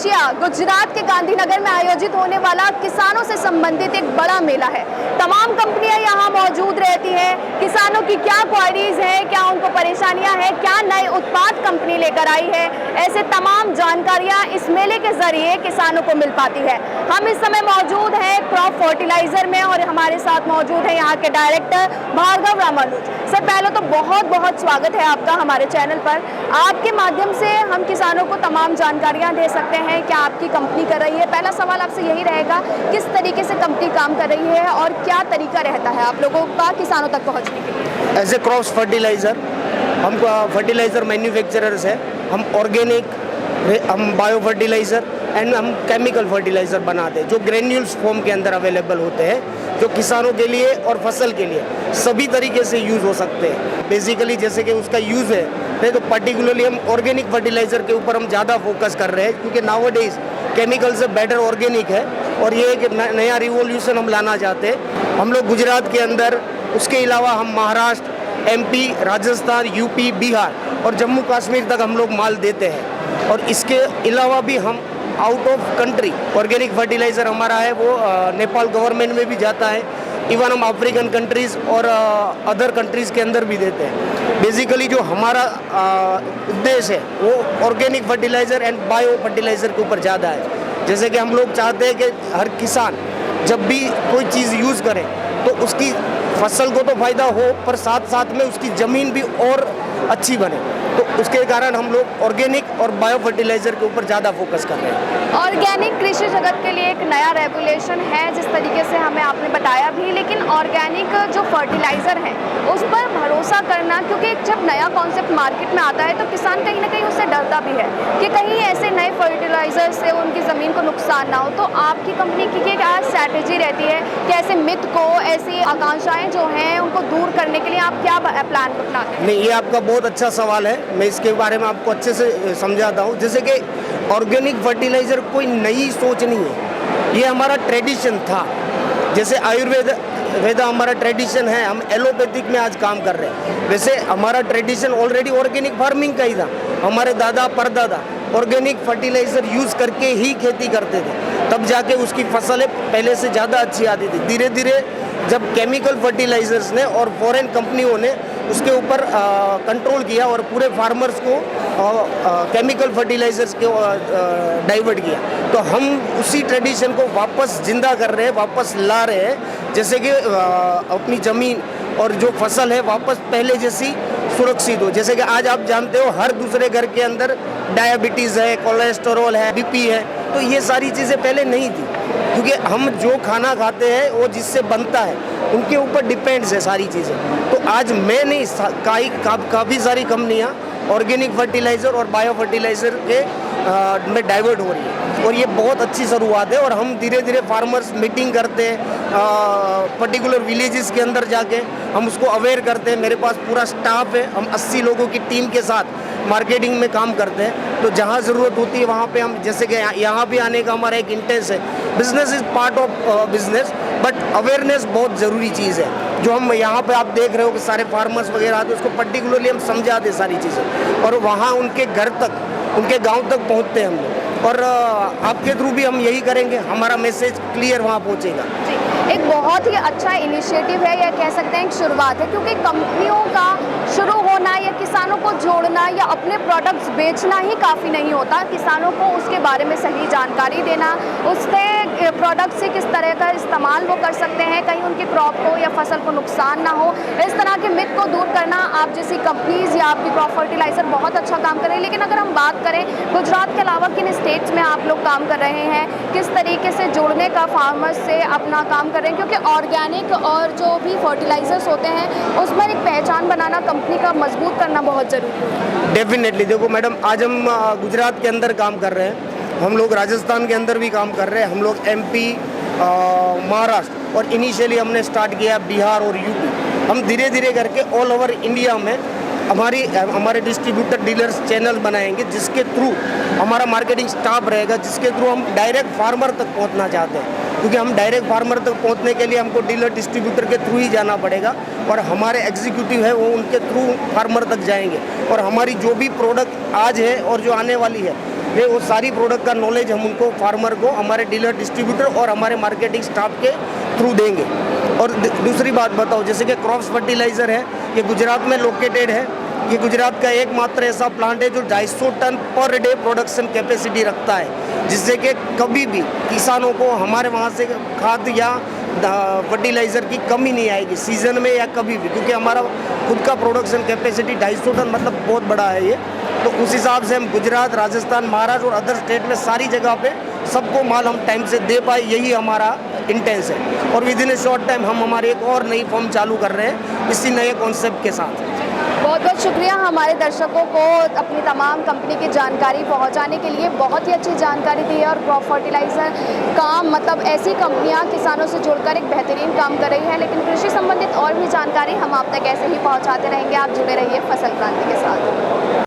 Asia Gujarat के गांधीनगर में आयोजित होने वाला किसानों से संबंधित एक बड़ा मेला है। तमाम कंपनियां यहाँ मौजूद रहती हैं। किसानों की क्या क्वारीज है, क्या उनको परेशानियां हैं, क्या नए उत्पाद कंपनी लेकर आई है, ऐसे तमाम जानकारियां इस मेले के जरिए किसानों को मिल पाती है। हम इस समय मौजूद हैं क्रॉप फर्टिलाइजर में और हमारे साथ मौजूद है यहाँ के डायरेक्टर भार्गव रामानुज। सर, पहले तो बहुत बहुत स्वागत है आपका हमारे चैनल पर। आपके माध्यम से हम किसानों को तमाम जानकारियां दे सकते हैं क्या आपकी कंपनी कर रही है। पहला सवाल आपसे यही रहेगा, किस तरीके से कंपनी काम कर रही है और क्या तरीका रहता है आप लोगों का किसानों तक पहुंचने के लिए? एज ए क्रॉप फर्टिलाइज़र, हम फर्टिलाइज़र मैन्युफैक्चरर्स है। हम ऑर्गेनिक, हम बायो फर्टिलाइज़र एंड हम केमिकल फर्टिलाइज़र बनाते हैं जो ग्रेन्यूल्स फॉर्म के अंदर अवेलेबल होते हैं, जो किसानों के लिए और फसल के लिए सभी तरीके से यूज़ हो सकते हैं। बेसिकली जैसे कि उसका यूज़ है नहीं तो पर्टिकुलरली हम ऑर्गेनिक फर्टिलाइज़र के ऊपर हम ज़्यादा फोकस कर रहे हैं, क्योंकि नाउअडेज केमिकल से बेटर ऑर्गेनिक है और ये एक नया रिवॉल्यूशन हम लाना चाहते हैं। हम लोग गुजरात के अंदर, उसके अलावा हम महाराष्ट्र, एमपी, राजस्थान, यूपी, बिहार और जम्मू कश्मीर तक हम लोग माल देते हैं। और इसके अलावा भी हम out of country organic fertiliser हमारा है वो नेपाल गवर्नमेंट में भी जाता है। इवन हम अफ्रीकन कंट्रीज़ और अदर कंट्रीज़ के अंदर भी देते हैं। बेसिकली जो हमारा उद्देश्य है वो organic fertiliser and bio fertiliser के ऊपर ज़्यादा है। जैसे कि हम लोग चाहते हैं कि हर किसान जब भी कोई चीज़ यूज़ करे तो उसकी फसल को तो फ़ायदा हो, पर साथ साथ में उसकी ज़मीन भी और अच्छी बने। तो उसके कारण हम लोग ऑर्गेनिक और बायो फर्टिलाइज़र के ऊपर ज़्यादा फोकस कर रहे हैं। ऑर्गेनिक कृषि जगत के लिए एक नया रेगुलेशन है जिस तरीके से हमें आपने बताया भी, लेकिन ऑर्गेनिक जो फर्टिलाइज़र है उस पर भरोसा करना, क्योंकि जब नया कॉन्सेप्ट मार्केट में आता है तो किसान कहीं ना कहीं उससे डरता भी है कि कहीं ऐसे नए फर्टिलाइज़र से उनकी ज़मीन को नुकसान ना हो। तो आपकी कंपनी की क्या स्ट्रैटेजी रहती है कि ऐसे मिथ को, ऐसी आकांक्षाएँ जो हैं उनको दूर करने के लिए आप क्या प्लान अपनाते हैं? नहीं, ये आपका बहुत अच्छा सवाल है। मैं इसके बारे में आपको अच्छे से समझाता हूँ। जैसे कि ऑर्गेनिक फर्टिलाइज़र कोई नई सोच नहीं है, ये हमारा ट्रेडिशन था। जैसे आयुर्वेद हमारा ट्रेडिशन है, हम एलोपैथिक में आज काम कर रहे हैं। वैसे हमारा ट्रेडिशन ऑलरेडी ऑर्गेनिक फार्मिंग का ही था। हमारे दादा परदादा ऑर्गेनिक फर्टिलाइज़र यूज़ करके ही खेती करते थे, तब जाके उसकी फसलें पहले से ज़्यादा अच्छी आती थी। धीरे धीरे जब केमिकल फर्टिलाइज़र्स ने और फॉरेन कंपनियों ने उसके ऊपर कंट्रोल किया और पूरे फार्मर्स को केमिकल फर्टिलाइज़र्स के डाइवर्ट किया, तो हम उसी ट्रेडिशन को वापस जिंदा कर रहे हैं, वापस ला रहे हैं। जैसे कि अपनी ज़मीन और जो फसल है वापस पहले जैसी सुरक्षित हो। जैसे कि आज आप जानते हो हर दूसरे घर के अंदर डायबिटीज़ है, कोलेस्टेरोल है, बीपी है, तो ये सारी चीज़ें पहले नहीं थी, क्योंकि हम जो खाना खाते हैं वो जिससे बनता है उनके ऊपर डिपेंड्स है सारी चीज़ें। तो आज मैं नहीं, काफ़ी सारी कंपनियां ऑर्गेनिक फर्टिलाइज़र और बायो फर्टिलाइज़र के में डाइवर्ट हो रही है और ये बहुत अच्छी शुरुआत है। और हम धीरे धीरे फार्मर्स मीटिंग करते हैं, पर्टिकुलर विलेजेस के अंदर जाके हम उसको अवेयर करते हैं। मेरे पास पूरा स्टाफ है, हम 80 लोगों की टीम के साथ मार्केटिंग में काम करते हैं। तो जहाँ ज़रूरत होती है वहाँ पे हम, जैसे कि यहाँ भी आने का हमारा एक इंटेंस है। Business is part of business, but awareness बहुत ज़रूरी चीज़ है। जो हम यहाँ पे आप देख रहे हो कि सारे फार्मर्स वगैरह आते हैं, उसको पर्टिकुलरली हम समझाते सारी चीज़ें और वहाँ उनके घर तक, उनके गांव तक पहुँचते हैं हम लोग। और आपके थ्रू भी हम यही करेंगे, हमारा मैसेज क्लियर वहाँ पहुँचेगा। एक बहुत ही अच्छा इनिशिएटिव है, या कह सकते हैं एक शुरुआत है, क्योंकि कंपनियों का शुरू होना या किसानों को जोड़ना या अपने प्रोडक्ट्स बेचना ही काफ़ी नहीं होता। किसानों को उसके बारे में सही जानकारी देना, उससे प्रोडक्ट से किस तरह का इस्तेमाल वो कर सकते हैं, कहीं उनकी क्रॉप को या फसल को नुकसान ना हो, इस तरह के मिथ को दूर करना आप जैसी कंपनीज़ या आपकी क्रॉप फर्टिलाइज़र बहुत अच्छा काम कर रहे हैं। लेकिन अगर हम बात करें गुजरात के अलावा किन स्टेट्स में आप लोग काम कर रहे हैं, किस तरीके से जुड़ने का फार्मर्स से अपना काम कर रहे हैं, क्योंकि ऑर्गेनिक और जो भी फर्टिलाइज़र्स होते हैं उसमें एक पहचान बनाना, कंपनी का मजबूत करना बहुत ज़रूरी है। डेफिनेटली। देखो मैडम, आज हम गुजरात के अंदर काम कर रहे हैं, हम लोग राजस्थान के अंदर भी काम कर रहे हैं, हम लोग एमपी, महाराष्ट्र और इनिशियली हमने स्टार्ट किया बिहार और यूपी। हम धीरे धीरे करके ऑल ओवर इंडिया में हमारे डिस्ट्रीब्यूटर डीलर्स चैनल बनाएंगे, जिसके थ्रू हमारा मार्केटिंग स्टाफ रहेगा, जिसके थ्रू हम डायरेक्ट फार्मर तक पहुंचना चाहते हैं। क्योंकि हम डायरेक्ट फार्मर तक पहुंचने के लिए हमको डीलर डिस्ट्रीब्यूटर के थ्रू ही जाना पड़ेगा और हमारे एग्जीक्यूटिव है वो उनके थ्रू फार्मर तक जाएंगे। और हमारी जो भी प्रोडक्ट आज है और जो आने वाली है ये वो सारी प्रोडक्ट का नॉलेज हम उनको फार्मर को हमारे डीलर डिस्ट्रीब्यूटर और हमारे मार्केटिंग स्टाफ के थ्रू देंगे। और दूसरी बात बताओ, जैसे कि क्रॉप्स फर्टिलाइज़र है, ये गुजरात में लोकेटेड है। ये गुजरात का एकमात्र ऐसा प्लांट है जो 250 ton per day production capacity रखता है, जिससे कि कभी भी किसानों को हमारे वहाँ से खाद या फर्टिलाइज़र की कमी नहीं आएगी सीज़न में या कभी भी, क्योंकि हमारा खुद का प्रोडक्शन कैपेसिटी 250 टन मतलब बहुत बड़ा है ये। तो उस हिसाब से हम गुजरात, राजस्थान, महाराष्ट्र और अदर स्टेट में सारी जगह पे सबको माल हम टाइम से दे पाए, यही हमारा इंटेंस है। और with in A short time हम हमारी एक और नई फॉर्म चालू कर रहे हैं इसी नए कॉन्सेप्ट के साथ। बहुत बहुत शुक्रिया हमारे दर्शकों को अपनी तमाम कंपनी की जानकारी पहुंचाने के लिए। बहुत ही अच्छी जानकारी दी है और क्रॉप फर्टिलाइज़र का मतलब ऐसी कंपनियां किसानों से जुड़कर एक बेहतरीन काम कर रही है। लेकिन कृषि संबंधित और भी जानकारी हम आप तक ऐसे ही पहुंचाते रहेंगे। आप जुड़े रहिए फसल क्रांति के साथ।